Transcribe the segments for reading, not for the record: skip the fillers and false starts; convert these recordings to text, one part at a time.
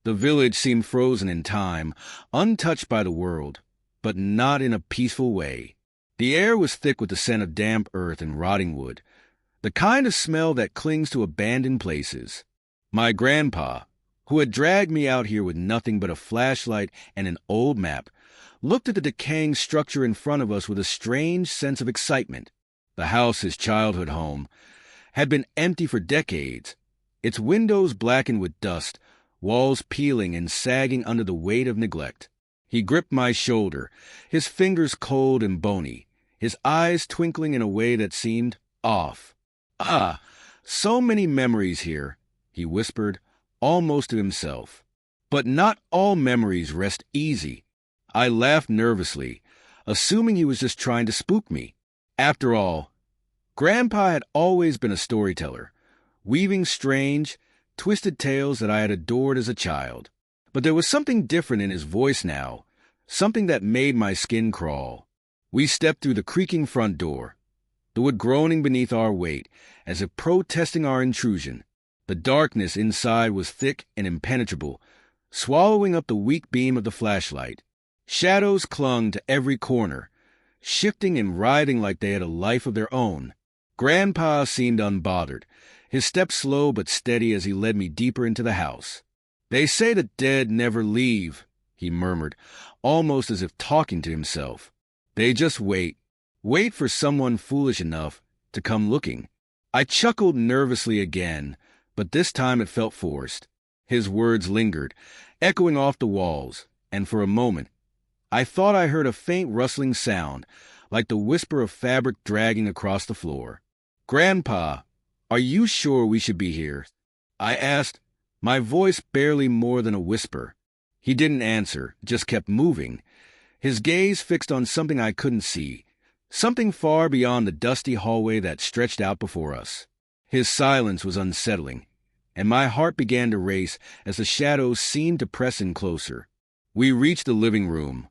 The village seemed frozen in time, untouched by the world, but not in a peaceful way. The air was thick with the scent of damp earth and rotting wood, the kind of smell that clings to abandoned places. My grandpa, who had dragged me out here with nothing but a flashlight and an old map, looked at the decaying structure in front of us with a strange sense of excitement. The house, his childhood home, had been empty for decades, its windows blackened with dust, walls peeling and sagging under the weight of neglect. He gripped my shoulder, his fingers cold and bony, his eyes twinkling in a way that seemed off. "Ah, so many memories here," he whispered, almost to himself. "But not all memories rest easy." I laughed nervously, assuming he was just trying to spook me. After all, Grandpa had always been a storyteller, weaving strange, twisted tales that I had adored as a child. But there was something different in his voice now, something that made my skin crawl. We stepped through the creaking front door, the wood groaning beneath our weight, as if protesting our intrusion. The darkness inside was thick and impenetrable, swallowing up the weak beam of the flashlight. Shadows clung to every corner, shifting and writhing like they had a life of their own. Grandpa seemed unbothered, his steps slow but steady as he led me deeper into the house. "They say the dead never leave," he murmured, almost as if talking to himself. "They just wait for someone foolish enough to come looking." I chuckled nervously again, but this time it felt forced. His words lingered, echoing off the walls, and for a moment, I thought I heard a faint rustling sound, like the whisper of fabric dragging across the floor. "Grandpa, are you sure we should be here?" I asked, my voice barely more than a whisper. He didn't answer, just kept moving, his gaze fixed on something I couldn't see, something far beyond the dusty hallway that stretched out before us. His silence was unsettling, and my heart began to race as the shadows seemed to press in closer. We reached the living room,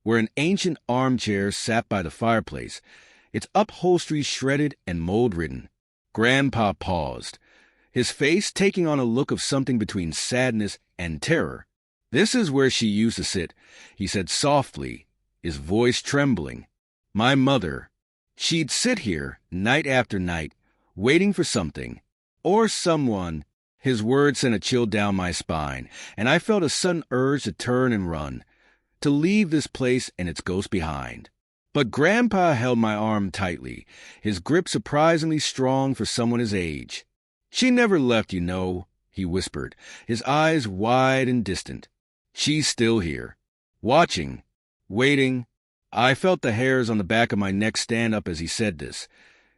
where an ancient armchair sat by the fireplace, its upholstery shredded and mold-ridden. Grandpa paused, his face taking on a look of something between sadness and terror. "This is where she used to sit," he said softly, his voice trembling. "My mother. She'd sit here night after night, waiting for something, or someone." His words sent a chill down my spine, and I felt a sudden urge to turn and run, to leave this place and its ghost behind. But Grandpa held my arm tightly, his grip surprisingly strong for someone his age. "She never left, you know," he whispered, his eyes wide and distant. "She's still here, watching, waiting." I felt the hairs on the back of my neck stand up as he said this,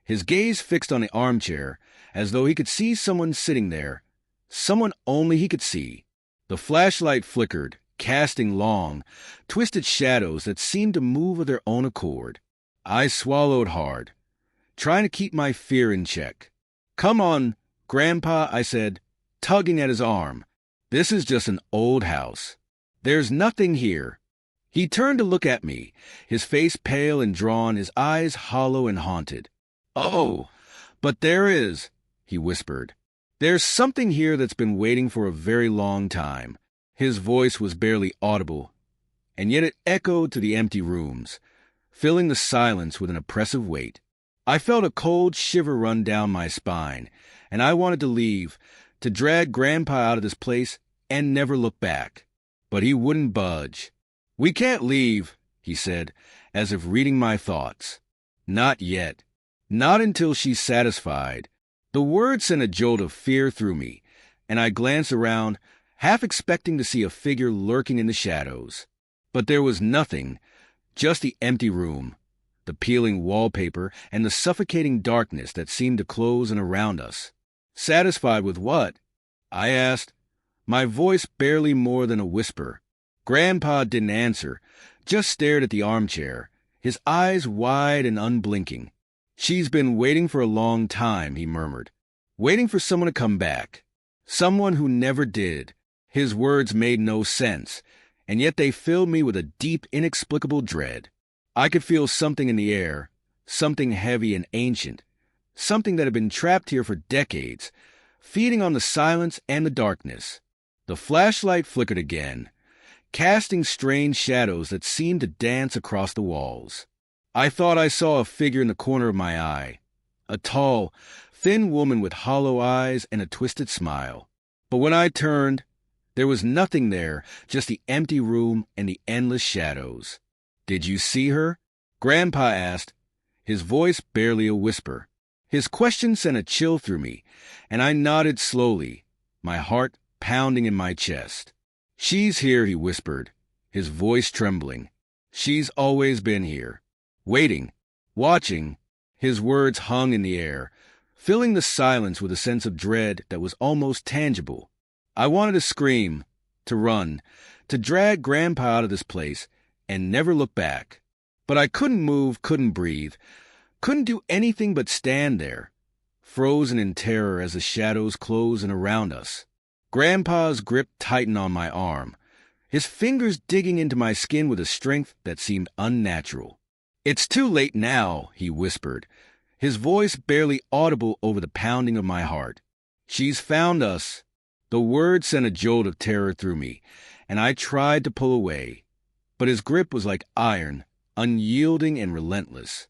his gaze fixed on the armchair, as though he could see someone sitting there, someone only he could see. The flashlight flickered, casting long, twisted shadows that seemed to move of their own accord. I swallowed hard, trying to keep my fear in check. "Come on, Grandpa," I said, tugging at his arm. "This is just an old house. There's nothing here." He turned to look at me, his face pale and drawn, his eyes hollow and haunted. "Oh, but there is," he whispered. "There's something here that's been waiting for a very long time." His voice was barely audible, and yet it echoed to the empty rooms, filling the silence with an oppressive weight. I felt a cold shiver run down my spine, and I wanted to leave, to drag Grandpa out of this place and never look back. But he wouldn't budge. "We can't leave," he said, as if reading my thoughts. "Not yet. Not until she's satisfied." The word sent a jolt of fear through me, and I glanced around, half expecting to see a figure lurking in the shadows. But there was nothing, just the empty room, the peeling wallpaper, and the suffocating darkness that seemed to close in around us. "Satisfied with what?" I asked, my voice barely more than a whisper. Grandpa didn't answer, just stared at the armchair, his eyes wide and unblinking. "She's been waiting for a long time," he murmured, "waiting for someone to come back. Someone who never did." His words made no sense, and yet they filled me with a deep, inexplicable dread. I could feel something in the air, something heavy and ancient, something that had been trapped here for decades, feeding on the silence and the darkness. The flashlight flickered again, casting strange shadows that seemed to dance across the walls. I thought I saw a figure in the corner of my eye, a tall, thin woman with hollow eyes and a twisted smile. But when I turned, there was nothing there, just the empty room and the endless shadows. "Did you see her?" Grandpa asked, his voice barely a whisper. His question sent a chill through me, and I nodded slowly, my heart pounding in my chest. "She's here," he whispered, his voice trembling. "She's always been here, waiting, watching." His words hung in the air, filling the silence with a sense of dread that was almost tangible. I wanted to scream, to run, to drag Grandpa out of this place and never look back. But I couldn't move, couldn't breathe, couldn't do anything but stand there, frozen in terror as the shadows closed in around us. Grandpa's grip tightened on my arm, his fingers digging into my skin with a strength that seemed unnatural. "It's too late now," he whispered, his voice barely audible over the pounding of my heart. "She's found us." The word sent a jolt of terror through me, and I tried to pull away. But his grip was like iron, unyielding and relentless.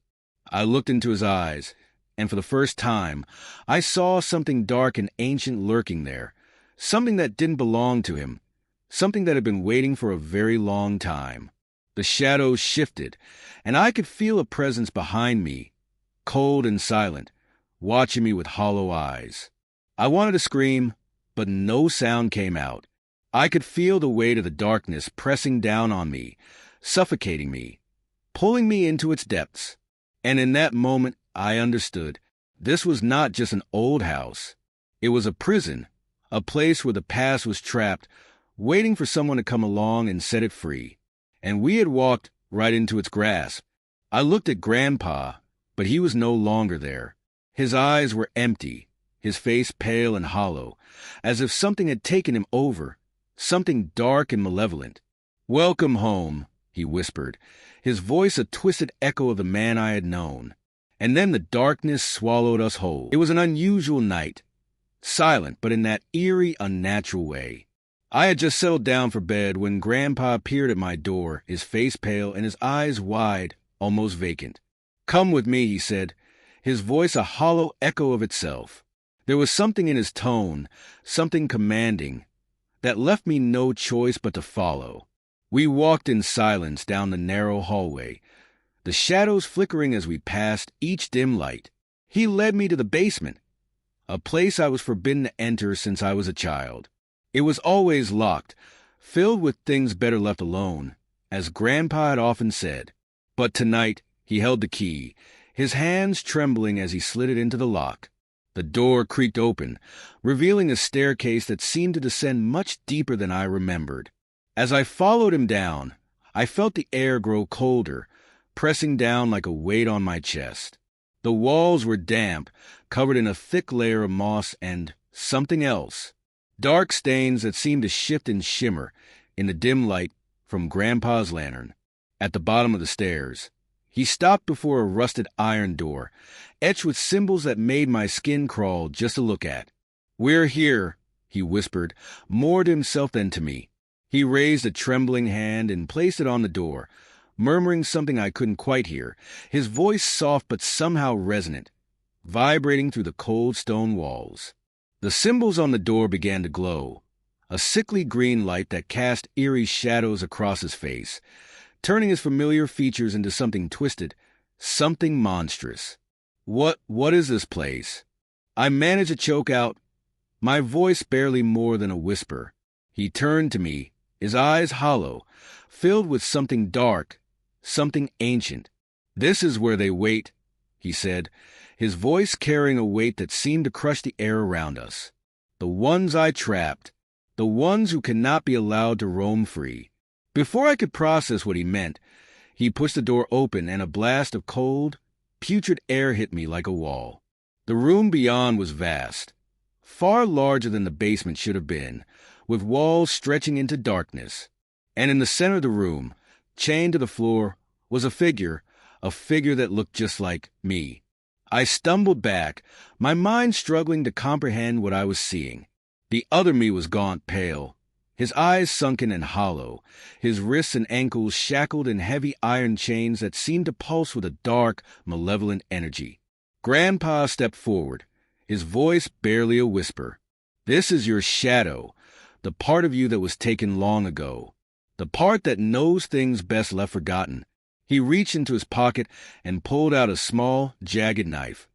I looked into his eyes, and for the first time, I saw something dark and ancient lurking there, something that didn't belong to him, something that had been waiting for a very long time. The shadows shifted, and I could feel a presence behind me, cold and silent, watching me with hollow eyes. I wanted to scream, but no sound came out. I could feel the weight of the darkness pressing down on me, suffocating me, pulling me into its depths. And in that moment, I understood. This was not just an old house. It was a prison, a place where the past was trapped, waiting for someone to come along and set it free. And we had walked right into its grasp. I looked at Grandpa, but he was no longer there. His eyes were empty, his face pale and hollow, as if something had taken him over, something dark and malevolent. "Welcome home," he whispered, his voice a twisted echo of the man I had known. And then the darkness swallowed us whole. It was an unusual night, silent but in that eerie, unnatural way. I had just settled down for bed when Grandpa appeared at my door, his face pale and his eyes wide, almost vacant. "Come with me," he said, his voice a hollow echo of itself. There was something in his tone, something commanding, that left me no choice but to follow. We walked in silence down the narrow hallway, the shadows flickering as we passed each dim light. He led me to the basement, a place I was forbidden to enter since I was a child. It was always locked, filled with things better left alone, as Grandpa had often said. But tonight he held the key, his hands trembling as he slid it into the lock. The door creaked open, revealing a staircase that seemed to descend much deeper than I remembered. As I followed him down, I felt the air grow colder, pressing down like a weight on my chest. The walls were damp, covered in a thick layer of moss and something else. Dark stains that seemed to shift and shimmer in the dim light from Grandpa's lantern. At the bottom of the stairs, he stopped before a rusted iron door, etched with symbols that made my skin crawl just to look at. "We're here," he whispered, more to himself than to me. He raised a trembling hand and placed it on the door, murmuring something I couldn't quite hear, his voice soft but somehow resonant, vibrating through the cold stone walls. The symbols on the door began to glow, a sickly green light that cast eerie shadows across his face, turning his familiar features into something twisted, something monstrous. What is this place?" I managed to choke out, my voice barely more than a whisper. He turned to me, his eyes hollow, filled with something dark, something ancient. "This is where they wait," he said, his voice carrying a weight that seemed to crush the air around us. "The ones I trapped, the ones who cannot be allowed to roam free." Before I could process what he meant, he pushed the door open and a blast of cold, putrid air hit me like a wall. The room beyond was vast, far larger than the basement should have been, with walls stretching into darkness. And in the center of the room, chained to the floor, was a figure that looked just like me. I stumbled back, my mind struggling to comprehend what I was seeing. The other me was gaunt, pale, his eyes sunken and hollow, his wrists and ankles shackled in heavy iron chains that seemed to pulse with a dark, malevolent energy. Grandpa stepped forward, his voice barely a whisper. "This is your shadow, the part of you that was taken long ago, the part that knows things best left forgotten." He reached into his pocket and pulled out a small, jagged knife,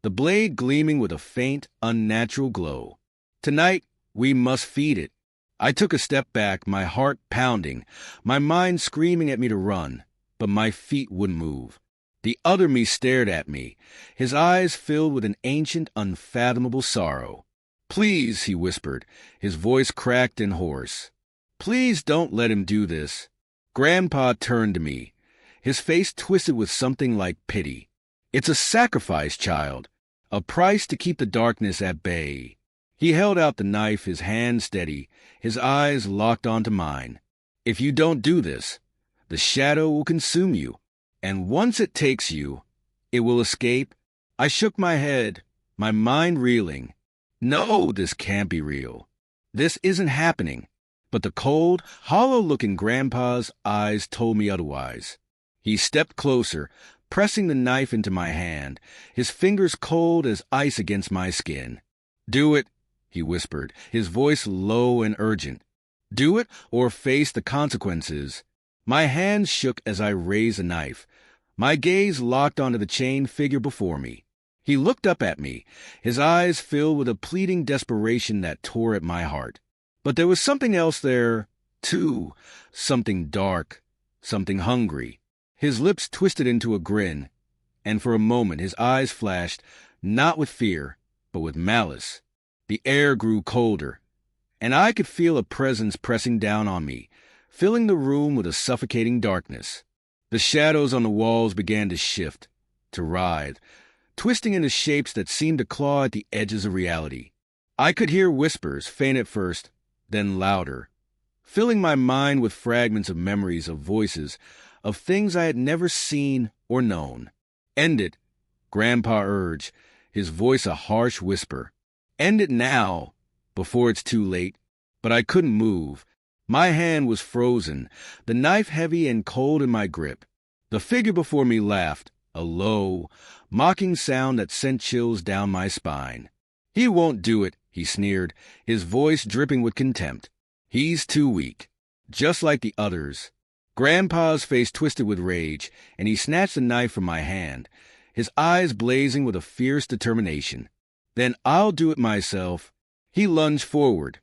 the blade gleaming with a faint, unnatural glow. "Tonight, we must feed it." I took a step back, my heart pounding, my mind screaming at me to run, but my feet wouldn't move. The other me stared at me, his eyes filled with an ancient, unfathomable sorrow. "Please," he whispered, his voice cracked and hoarse. "Please don't let him do this." Grandpa turned to me, his face twisted with something like pity. "It's a sacrifice, child, a price to keep the darkness at bay." He held out the knife, his hand steady, his eyes locked onto mine. "If you don't do this, the shadow will consume you, and once it takes you, it will escape." I shook my head, my mind reeling. No, this can't be real. This isn't happening. But the cold, hollow-looking Grandpa's eyes told me otherwise. He stepped closer, pressing the knife into my hand, his fingers cold as ice against my skin. "Do it," he whispered, his voice low and urgent. "Do it or face the consequences." My hands shook as I raised the knife, my gaze locked onto the chained figure before me. He looked up at me, his eyes filled with a pleading desperation that tore at my heart. But there was something else there, too, something dark, something hungry. His lips twisted into a grin, and for a moment his eyes flashed, not with fear, but with malice. The air grew colder, and I could feel a presence pressing down on me, filling the room with a suffocating darkness. The shadows on the walls began to shift, to writhe, twisting into shapes that seemed to claw at the edges of reality. I could hear whispers, faint at first, then louder, filling my mind with fragments of memories, of voices, of things I had never seen or known. "End it," Grandpa urged, his voice a harsh whisper. "End it now, before it's too late." But I couldn't move. My hand was frozen, the knife heavy and cold in my grip. The figure before me laughed, a low, mocking sound that sent chills down my spine. "He won't do it," he sneered, his voice dripping with contempt. "He's too weak, just like the others." Grandpa's face twisted with rage, and he snatched the knife from my hand, his eyes blazing with a fierce determination. "Then I'll do it myself." He lunged forward,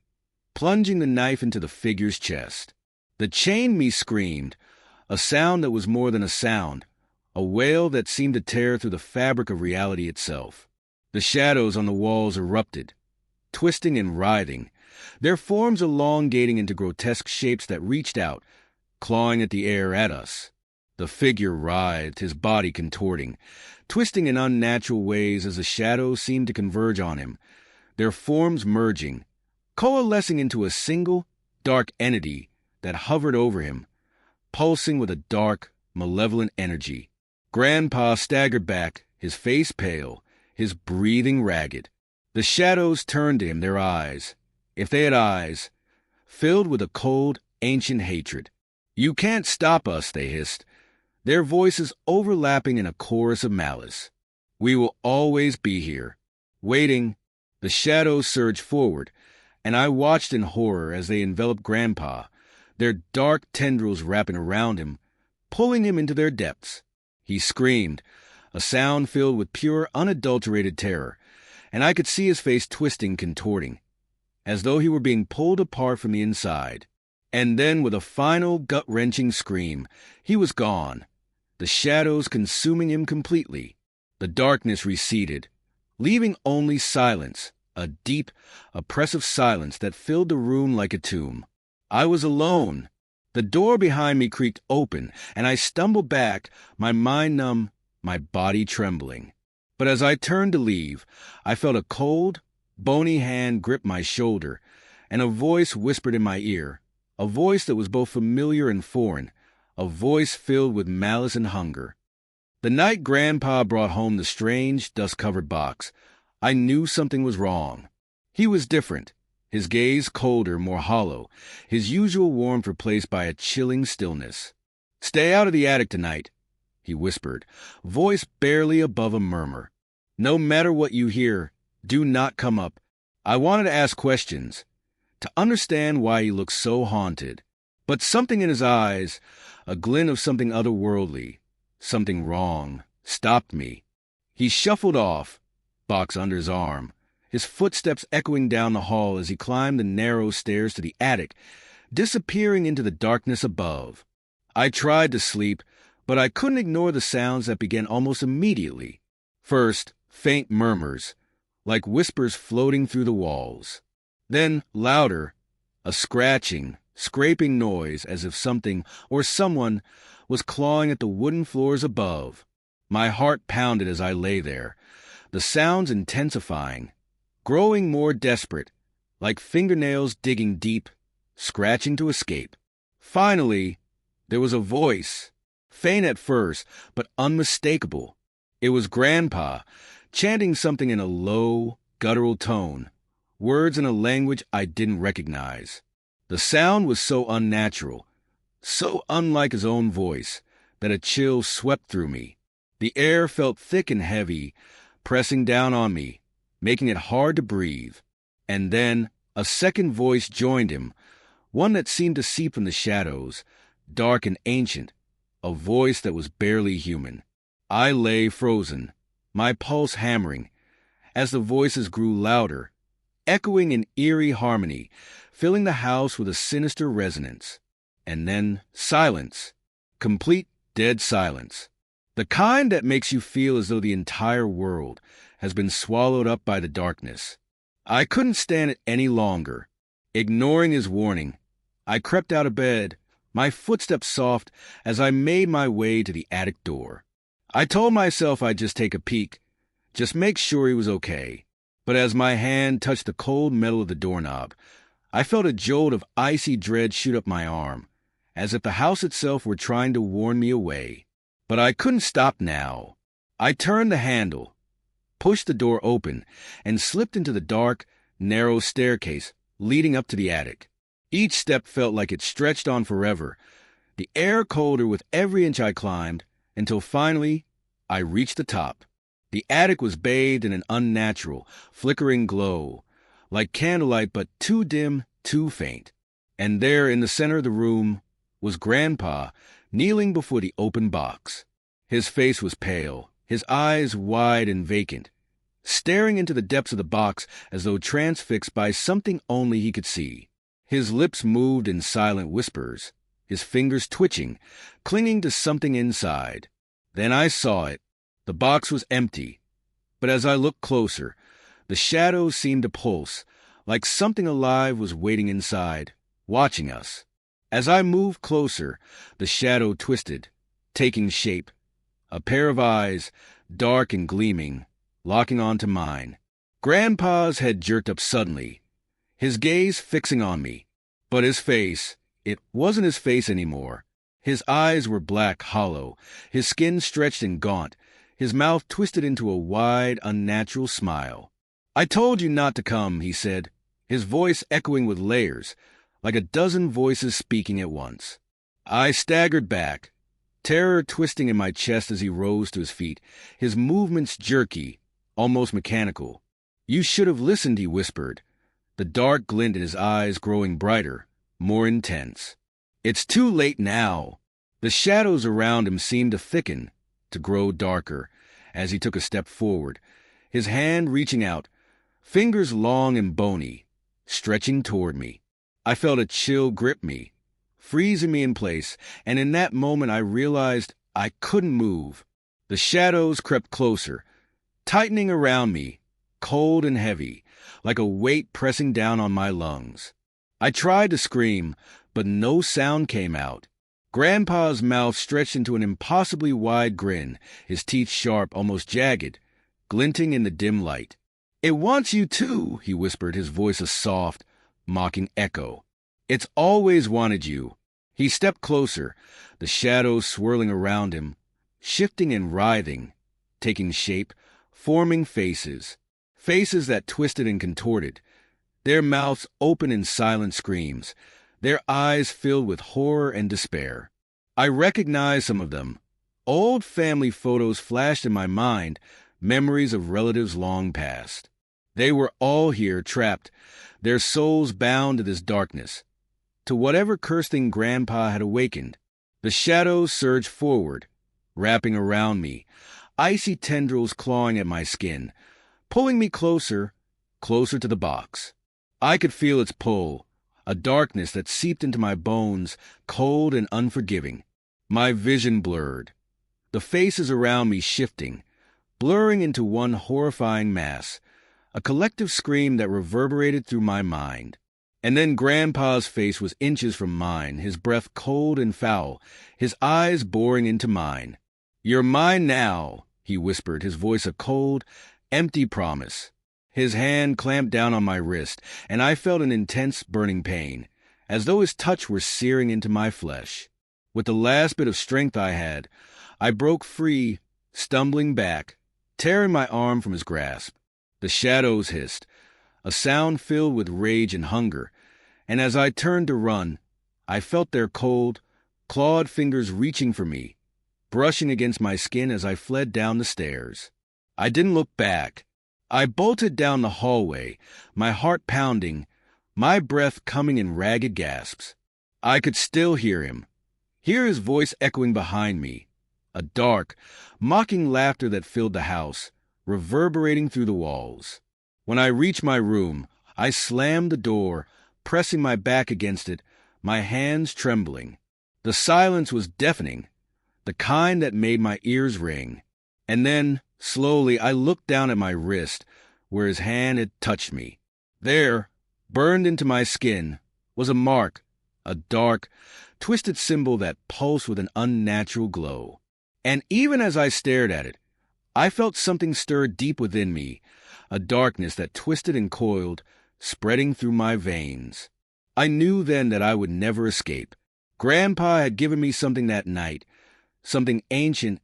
plunging the knife into the figure's chest. The chained me screamed, a sound that was more than a sound, a wail that seemed to tear through the fabric of reality itself. The shadows on the walls erupted, twisting and writhing, their forms elongating into grotesque shapes that reached out, clawing at the air at us. The figure writhed, his body contorting, twisting in unnatural ways as the shadows seemed to converge on him, their forms merging, coalescing into a single, dark entity that hovered over him, pulsing with a dark, malevolent energy. Grandpa staggered back, his face pale, his breathing ragged. The shadows turned to him, their eyes, if they had eyes, filled with a cold, ancient hatred. "You can't stop us," they hissed, their voices overlapping in a chorus of malice. "We will always be here, waiting." The shadows surged forward, and I watched in horror as they enveloped Grandpa, their dark tendrils wrapping around him, pulling him into their depths. He screamed, a sound filled with pure, unadulterated terror, and I could see his face twisting, contorting, as though he were being pulled apart from the inside. And then, with a final, gut-wrenching scream, he was gone, the shadows consuming him completely. The darkness receded, leaving only silence, a deep, oppressive silence that filled the room like a tomb. I was alone. The door behind me creaked open, and I stumbled back, my mind numb, my body trembling. But as I turned to leave, I felt a cold, bony hand grip my shoulder, and a voice whispered in my ear, a voice that was both familiar and foreign, a voice filled with malice and hunger. The night Grandpa brought home the strange, dust-covered box, I knew something was wrong. He was different, his gaze colder, more hollow, his usual warmth replaced by a chilling stillness. "Stay out of the attic tonight," he whispered, voice barely above a murmur. "No matter what you hear, do not come up. I wanted to ask questions, to understand why he looked so haunted. But something in his eyes, a glint of something otherworldly, something wrong, stopped me. He shuffled off, box under his arm, his footsteps echoing down the hall as he climbed the narrow stairs to the attic, disappearing into the darkness above. I tried to sleep, but I couldn't ignore the sounds that began almost immediately. First, faint murmurs, like whispers floating through the walls. Then, louder, a scratching, scraping noise as if something or someone was clawing at the wooden floors above. My heart pounded as I lay there, the sounds intensifying, growing more desperate, like fingernails digging deep, scratching to escape. Finally, there was a voice, faint at first, but unmistakable. It was Grandpa, chanting something in a low, guttural tone, words in a language I didn't recognize. The sound was so unnatural, so unlike his own voice, that a chill swept through me. The air felt thick and heavy, pressing down on me, making it hard to breathe. And then a second voice joined him, one that seemed to seep from the shadows, dark and ancient, a voice that was barely human. I lay frozen, my pulse hammering, as the voices grew louder, echoing in eerie harmony, filling the house with a sinister resonance. And then silence, complete dead silence. The kind that makes you feel as though the entire world has been swallowed up by the darkness. I couldn't stand it any longer. Ignoring his warning, I crept out of bed, my footsteps soft as I made my way to the attic door. I told myself I'd just take a peek, just make sure he was okay. But as my hand touched the cold metal of the doorknob, I felt a jolt of icy dread shoot up my arm, as if the house itself were trying to warn me away. But I couldn't stop now. I turned the handle, pushed the door open, and slipped into the dark, narrow staircase leading up to the attic. Each step felt like it stretched on forever, the air colder with every inch I climbed, until finally I reached the top. The attic was bathed in an unnatural, flickering glow, like candlelight but too dim, too faint. And there in the center of the room was Grandpa, kneeling before the open box. His face was pale, his eyes wide and vacant, staring into the depths of the box as though transfixed by something only he could see. His lips moved in silent whispers, his fingers twitching, clinging to something inside. Then I saw it. The box was empty, but as I looked closer, the shadows seemed to pulse, like something alive was waiting inside, watching us. As I moved closer, the shadow twisted, taking shape. A pair of eyes, dark and gleaming, locking onto mine. Grandpa's head jerked up suddenly, his gaze fixing on me. But his face, it wasn't his face anymore. His eyes were black, hollow, his skin stretched and gaunt, his mouth twisted into a wide, unnatural smile. "I told you not to come," he said, his voice echoing with layers, like a dozen voices speaking at once. I staggered back, terror twisting in my chest as he rose to his feet, his movements jerky, almost mechanical. "You should have listened," he whispered, the dark glint in his eyes growing brighter, more intense. "It's too late now." The shadows around him seemed to thicken, to grow darker, as he took a step forward, his hand reaching out, fingers long and bony, stretching toward me. I felt a chill grip me, freezing me in place, and in that moment I realized I couldn't move. The shadows crept closer, tightening around me, cold and heavy, like a weight pressing down on my lungs. I tried to scream, but no sound came out. Grandpa's mouth stretched into an impossibly wide grin, his teeth sharp, almost jagged, glinting in the dim light. "It wants you too," he whispered, his voice a soft, mocking echo. "It's always wanted you." He stepped closer, the shadows swirling around him, shifting and writhing, taking shape, forming faces. Faces that twisted and contorted, their mouths open in silent screams, their eyes filled with horror and despair. I recognized some of them. Old family photos flashed in my mind, memories of relatives long past. They were all here, trapped, their souls bound to this darkness, to whatever cursed thing Grandpa had awakened. The shadows surged forward, wrapping around me, icy tendrils clawing at my skin, pulling me closer, closer to the box. I could feel its pull, a darkness that seeped into my bones, cold and unforgiving. My vision blurred, the faces around me shifting, blurring into one horrifying mass, a collective scream that reverberated through my mind. And then Grandpa's face was inches from mine, his breath cold and foul, his eyes boring into mine. "You're mine now," he whispered, his voice a cold, empty promise. His hand clamped down on my wrist, and I felt an intense burning pain, as though his touch were searing into my flesh. With the last bit of strength I had, I broke free, stumbling back, tearing my arm from his grasp. The shadows hissed, a sound filled with rage and hunger, and as I turned to run, I felt their cold, clawed fingers reaching for me, brushing against my skin as I fled down the stairs. I didn't look back. I bolted down the hallway, my heart pounding, my breath coming in ragged gasps. I could still hear him, hear his voice echoing behind me, a dark, mocking laughter that filled the house, reverberating through the walls. When I reached my room, I slammed the door, pressing my back against it, my hands trembling. The silence was deafening, the kind that made my ears ring. And then, slowly, I looked down at my wrist, where his hand had touched me. There, burned into my skin, was a mark, a dark, twisted symbol that pulsed with an unnatural glow. And even as I stared at it, I felt something stir deep within me, a darkness that twisted and coiled, spreading through my veins. I knew then that I would never escape. Grandpa had given me something that night, something ancient,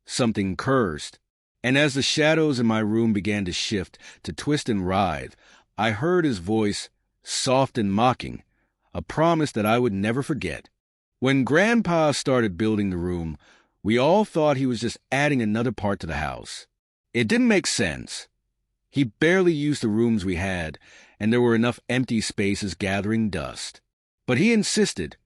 something cursed. And as the shadows in my room began to shift, to twist and writhe, I heard his voice, soft and mocking, a promise that I would never forget. When Grandpa started building the room, we all thought he was just adding another part to the house. It didn't make sense. He barely used the rooms we had, and there were enough empty spaces gathering dust. But he insisted,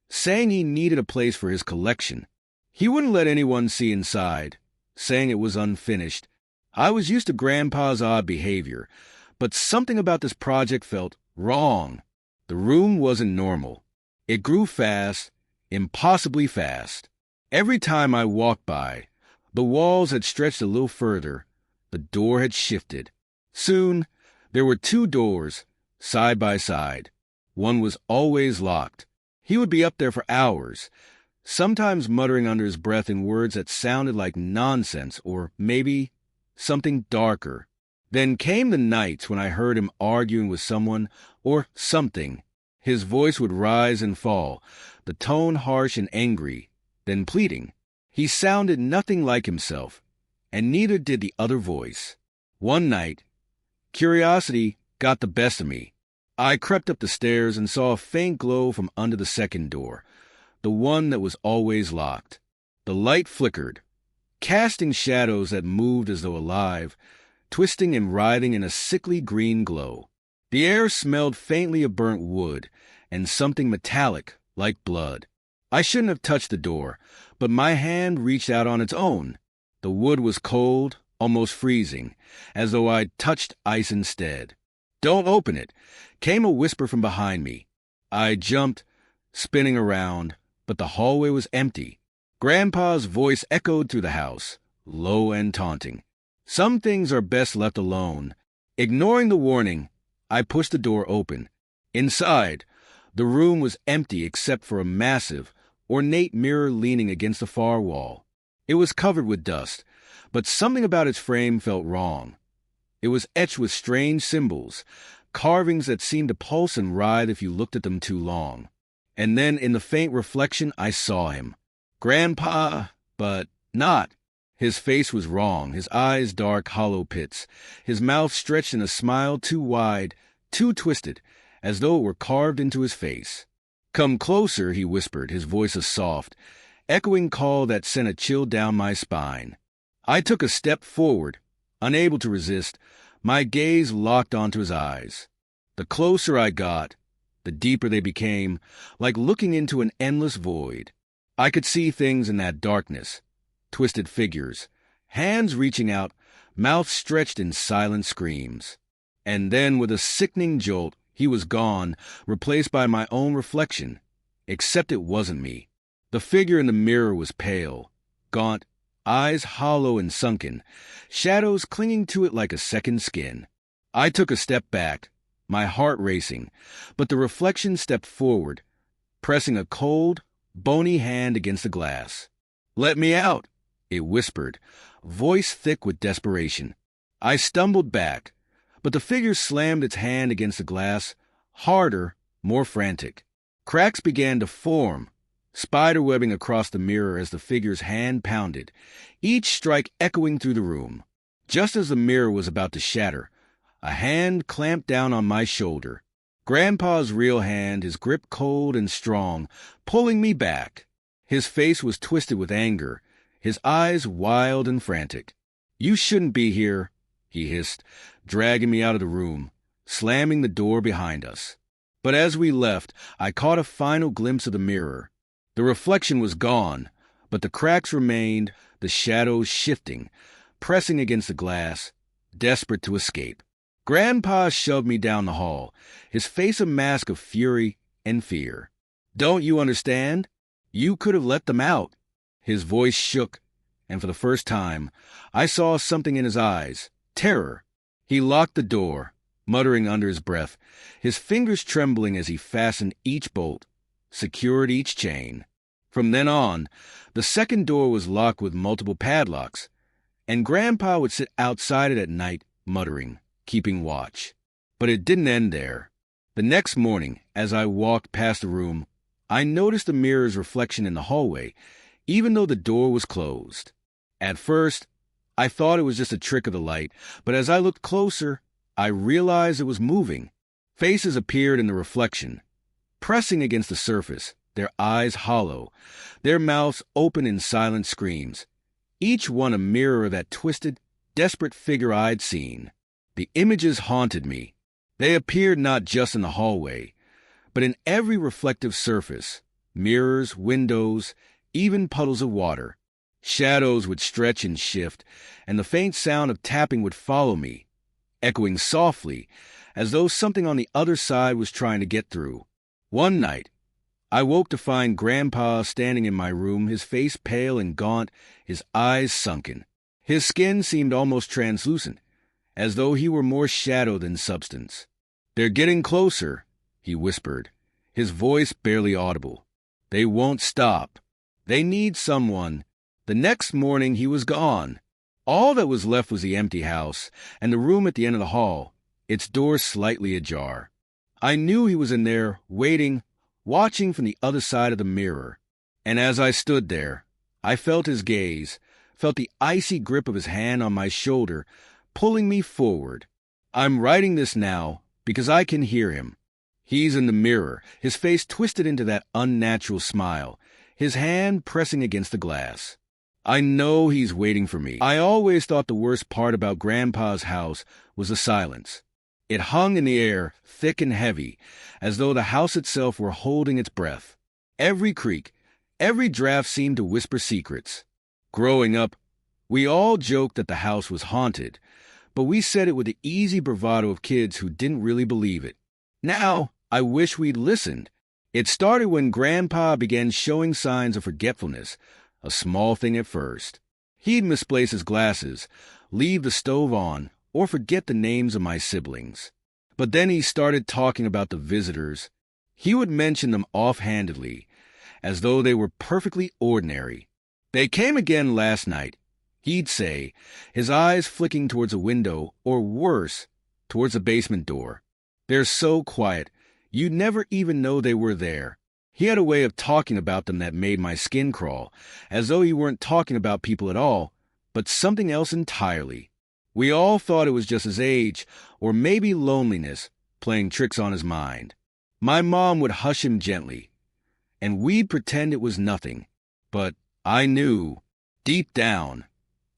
saying he needed a place for his collection. He wouldn't let anyone see inside, saying it was unfinished. I was used to Grandpa's odd behavior, but something about this project felt wrong. The room wasn't normal. It grew fast, impossibly fast. Every time I walked by, the walls had stretched a little further, the door had shifted. Soon, there were 2 doors, side by side. One was always locked. He would be up there for hours, sometimes muttering under his breath in words that sounded like nonsense or maybe something darker. Then came the nights when I heard him arguing with someone or something. His voice would rise and fall, the tone harsh and angry, then pleading. He sounded nothing like himself, and neither did the other voice. One night, curiosity got the best of me. I crept up the stairs and saw a faint glow from under the second door, the one that was always locked. The light flickered, casting shadows that moved as though alive, twisting and writhing in a sickly green glow. The air smelled faintly of burnt wood and something metallic like blood. I shouldn't have touched the door, but my hand reached out on its own. The wood was cold, almost freezing, as though I'd touched ice instead. "Don't open it," came a whisper from behind me. I jumped, spinning around, but the hallway was empty. Grandpa's voice echoed through the house, low and taunting. Some things are best left alone. Ignoring the warning, I pushed the door open. Inside, the room was empty except for a massive, ornate mirror leaning against the far wall. It was covered with dust, but something about its frame felt wrong. It was etched with strange symbols, carvings that seemed to pulse and writhe if you looked at them too long. And then in the faint reflection, I saw him. Grandpa, but not. His face was wrong, his eyes dark, hollow pits, his mouth stretched in a smile too wide, too twisted, as though it were carved into his face. "Come closer," he whispered, his voice a soft, echoing call that sent a chill down my spine. I took a step forward, unable to resist, my gaze locked onto his eyes. The closer I got, the deeper they became, like looking into an endless void. I could see things in that darkness, twisted figures, hands reaching out, mouth stretched in silent screams. And then, with a sickening jolt, he was gone, replaced by my own reflection, except it wasn't me. The figure in the mirror was pale, gaunt, eyes hollow and sunken, shadows clinging to it like a second skin. I took a step back, my heart racing, but the reflection stepped forward, pressing a cold, bony hand against the glass. "Let me out," it whispered, voice thick with desperation. I stumbled back, but the figure slammed its hand against the glass, harder, more frantic. Cracks began to form, spiderwebbing across the mirror as the figure's hand pounded, each strike echoing through the room. Just as the mirror was about to shatter, a hand clamped down on my shoulder. Grandpa's real hand, his grip cold and strong, pulling me back. His face was twisted with anger, his eyes wild and frantic. "You shouldn't be here," he hissed, dragging me out of the room, slamming the door behind us. But as we left, I caught a final glimpse of the mirror. The reflection was gone, but the cracks remained, the shadows shifting, pressing against the glass, desperate to escape. Grandpa shoved me down the hall, his face a mask of fury and fear. "Don't you understand? You could have let them out." His voice shook, and for the first time, I saw something in his eyes, terror. He locked the door, muttering under his breath, his fingers trembling as he fastened each bolt, secured each chain. From then on, the second door was locked with multiple padlocks, and Grandpa would sit outside it at night, muttering, keeping watch. But it didn't end there. The next morning, as I walked past the room, I noticed the mirror's reflection in the hallway, even though the door was closed. At first, I thought it was just a trick of the light, but as I looked closer, I realized it was moving. Faces appeared in the reflection, pressing against the surface, their eyes hollow, their mouths open in silent screams, each one a mirror of that twisted, desperate figure I'd seen. The images haunted me. They appeared not just in the hallway, but in every reflective surface, mirrors, windows, even puddles of water. Shadows would stretch and shift, and the faint sound of tapping would follow me, echoing softly, as though something on the other side was trying to get through. One night, I woke to find Grandpa standing in my room, his face pale and gaunt, his eyes sunken. His skin seemed almost translucent, as though he were more shadow than substance. "They're getting closer," he whispered, his voice barely audible. "They won't stop. They need someone." The next morning he was gone. All that was left was the empty house, and the room at the end of the hall, its door slightly ajar. I knew he was in there, waiting, watching from the other side of the mirror. And as I stood there, I felt his gaze, felt the icy grip of his hand on my shoulder, pulling me forward. I'm writing this now because I can hear him. He's in the mirror, his face twisted into that unnatural smile, his hand pressing against the glass. I know he's waiting for me. I always thought the worst part about Grandpa's house was the silence. It hung in the air, thick and heavy, as though the house itself were holding its breath. Every creak, every draft seemed to whisper secrets. Growing up, we all joked that the house was haunted, but we said it with the easy bravado of kids who didn't really believe it. Now, I wish we'd listened. It started when Grandpa began showing signs of forgetfulness, a small thing at first. He'd misplace his glasses, leave the stove on, or forget the names of my siblings. But then he started talking about the visitors. He would mention them offhandedly, as though they were perfectly ordinary. "They came again last night," he'd say, his eyes flicking towards a window, or worse, towards the basement door. "They're so quiet, you'd never even know they were there." He had a way of talking about them that made my skin crawl, as though he weren't talking about people at all, but something else entirely. We all thought it was just his age, or maybe loneliness, playing tricks on his mind. My mom would hush him gently, and we'd pretend it was nothing. But I knew, deep down,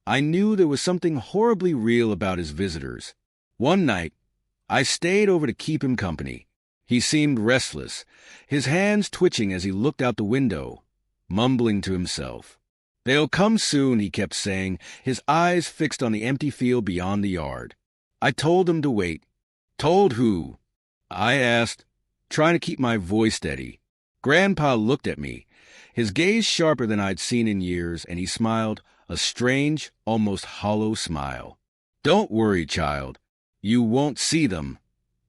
I knew there was something horribly real about his visitors. One night, I stayed over to keep him company. He seemed restless, his hands twitching as he looked out the window, mumbling to himself. "They'll come soon," he kept saying, his eyes fixed on the empty field beyond the yard. I told him to wait. "Told who?" I asked, trying to keep my voice steady. Grandpa looked at me, his gaze sharper than I'd seen in years, and he smiled, a strange, almost hollow smile. "Don't worry, child. You won't see them.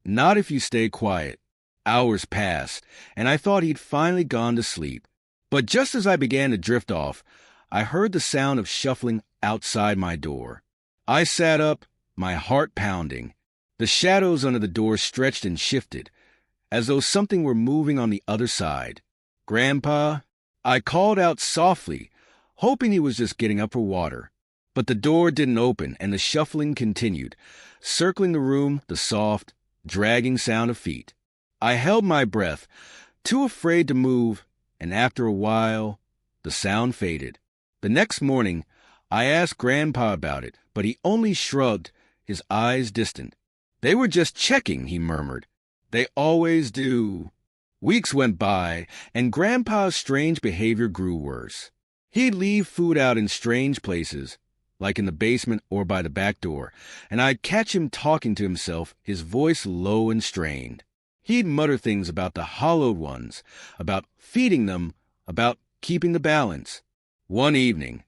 Not if you stay quiet." Hours passed, and I thought he'd finally gone to sleep. But just as I began to drift off, I heard the sound of shuffling outside my door. I sat up, my heart pounding. The shadows under the door stretched and shifted, as though something were moving on the other side. "Grandpa?" I called out softly, hoping he was just getting up for water. But the door didn't open, and the shuffling continued, circling the room, the soft, dragging sound of feet. I held my breath, too afraid to move, and after a while, the sound faded. The next morning, I asked Grandpa about it, but he only shrugged, his eyes distant. "They were just checking," he murmured. "They always do." Weeks went by, and Grandpa's strange behavior grew worse. He'd leave food out in strange places, like in the basement or by the back door, and I'd catch him talking to himself, his voice low and strained. He'd mutter things about the hollowed ones, about feeding them, about keeping the balance. One evening,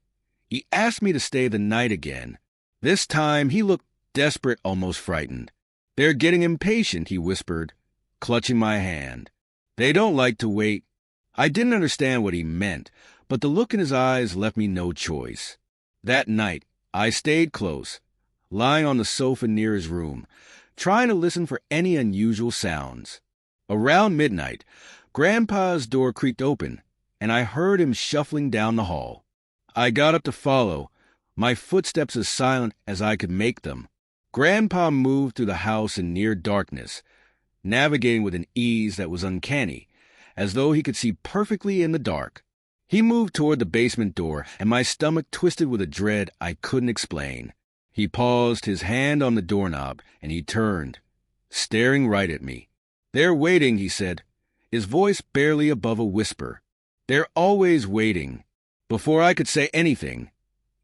he asked me to stay the night again. This time, he looked desperate, almost frightened. "They're getting impatient," he whispered, clutching my hand. "They don't like to wait." I didn't understand what he meant, but the look in his eyes left me no choice. That night, I stayed close, lying on the sofa near his room, trying to listen for any unusual sounds. Around midnight, Grandpa's door creaked open, and I heard him shuffling down the hall. I got up to follow, my footsteps as silent as I could make them. Grandpa moved through the house in near darkness, navigating with an ease that was uncanny, as though he could see perfectly in the dark. He moved toward the basement door, and my stomach twisted with a dread I couldn't explain. He paused, his hand on the doorknob, and he turned, staring right at me. "They're waiting," he said, his voice barely above a whisper. "They're always waiting." Before I could say anything,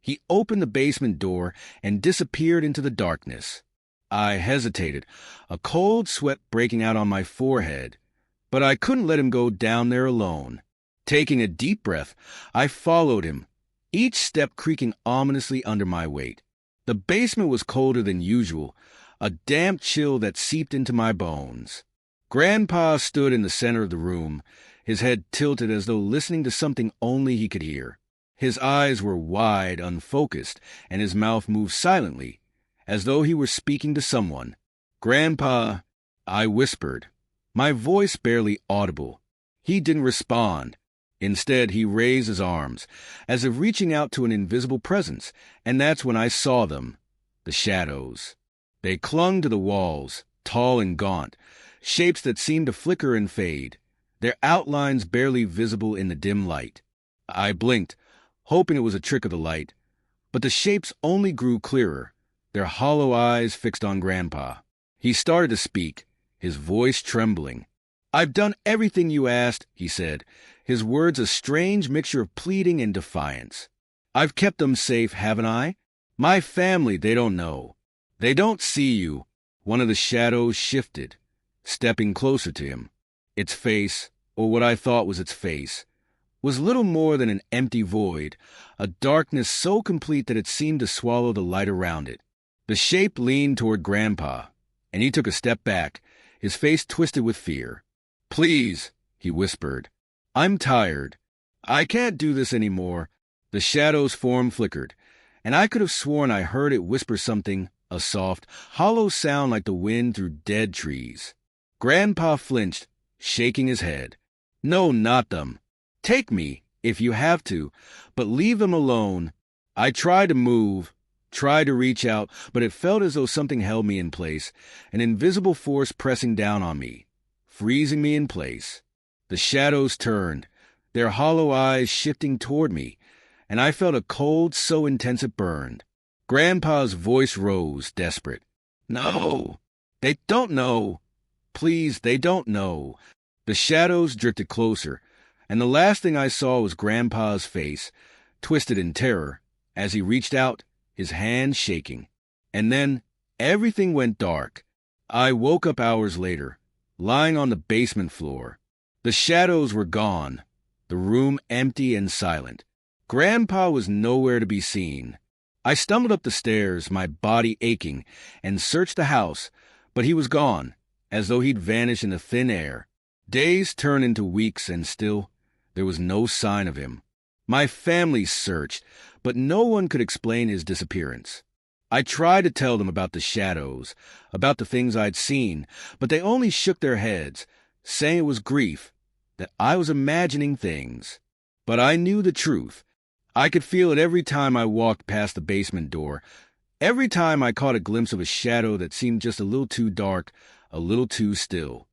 he opened the basement door and disappeared into the darkness. I hesitated, a cold sweat breaking out on my forehead, but I couldn't let him go down there alone. Taking a deep breath, I followed him, each step creaking ominously under my weight. The basement was colder than usual, a damp chill that seeped into my bones. Grandpa stood in the center of the room, his head tilted as though listening to something only he could hear. His eyes were wide, unfocused, and his mouth moved silently, as though he were speaking to someone. "Grandpa," I whispered, my voice barely audible. He didn't respond. Instead, he raised his arms, as if reaching out to an invisible presence, and that's when I saw them, the shadows. They clung to the walls, tall and gaunt, shapes that seemed to flicker and fade, their outlines barely visible in the dim light. I blinked, hoping it was a trick of the light, but the shapes only grew clearer, their hollow eyes fixed on Grandpa. He started to speak, his voice trembling. "I've done everything you asked," he said, his words a strange mixture of pleading and defiance. "I've kept them safe, haven't I? My family, they don't know. They don't see you." One of the shadows shifted, stepping closer to him. Its face, or what I thought was its face, was little more than an empty void, a darkness so complete that it seemed to swallow the light around it. The shape leaned toward Grandpa, and he took a step back, his face twisted with fear. "Please," he whispered. "I'm tired. I can't do this anymore." The shadow's form flickered, and I could have sworn I heard it whisper something, a soft, hollow sound like the wind through dead trees. Grandpa flinched, shaking his head. "No, not them. Take me, if you have to, but leave them alone." I tried to move, tried to reach out, but it felt as though something held me in place, an invisible force pressing down on me, freezing me in place. The shadows turned, their hollow eyes shifting toward me, and I felt a cold so intense it burned. Grandpa's voice rose, desperate. "No, they don't know. Please, they don't know." The shadows drifted closer, and the last thing I saw was Grandpa's face, twisted in terror, as he reached out, his hand shaking. And then everything went dark. I woke up hours later, lying on the basement floor. The shadows were gone, the room empty and silent. Grandpa was nowhere to be seen. I stumbled up the stairs, my body aching, and searched the house, but he was gone, as though he'd vanished into thin air. Days turned into weeks, and still there was no sign of him. My family searched, but no one could explain his disappearance. I tried to tell them about the shadows, about the things I'd seen, but they only shook their heads, saying it was grief, that I was imagining things. But I knew the truth. I could feel it every time I walked past the basement door, every time I caught a glimpse of a shadow that seemed just a little too dark, a little too still.